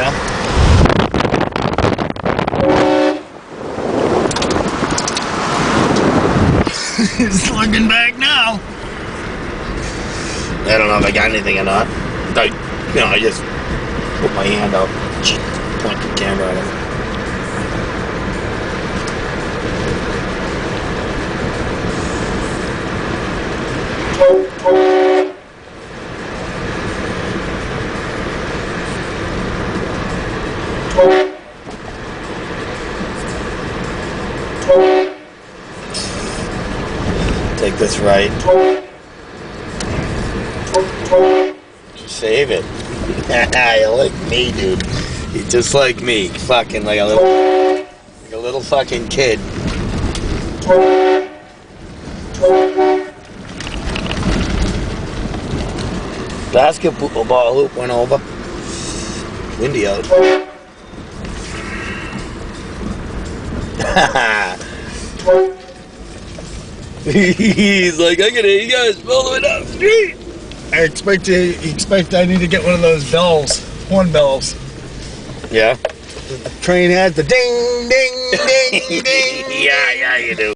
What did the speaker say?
Yeah. He's looking back now. I don't know if I got anything or not. I just put my hand out, point the camera at him. Take this right. Save it. You like me, dude. You're just like me. Fucking like a little fucking kid. Basketball hoop went over. Windy out. He's like, I gotta hear you guys all the way down the street. I expect I need to get one of those bells, horn bells. Yeah. The train has the ding, ding, ding, ding. Yeah, you do.